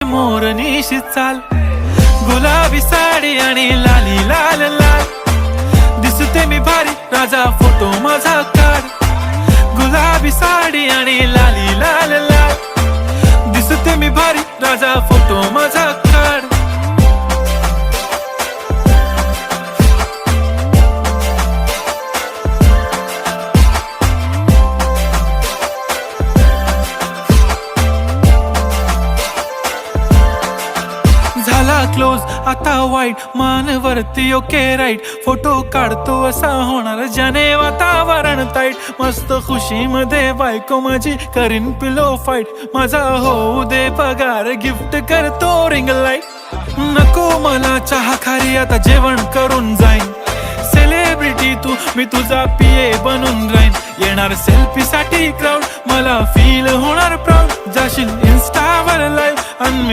मोरनीशी चाल, गुलाबी साडी आणि लाली लाल लाल. दिसते मी भारी राजा फोटो माझा काढ, गुलाबी साडी आणि लाली लाल लाल. दिसते मी भारी राजा फोटो माझा काढ. झाला क्लोज आता वाईट, मानवरती ओके राईट. फोटो काढतो असा होणार ज्याने वातावरण ताईट. मस्त खुशी मध्ये बायको माझी करीन पिलो फाईट. माझा होऊ दे पगार, गिफ्ट करतो रिंग लाईट. नको मला चहा खारी, आता जेवण करून जाईन. सेलिब्रिटी तू, मी तुझा पिये बनून राहीन. येणार सेल्फी साठी क्राऊड, मला फील होणार प्राऊड. जाशील इन्स्टावर लाईव्ह आणि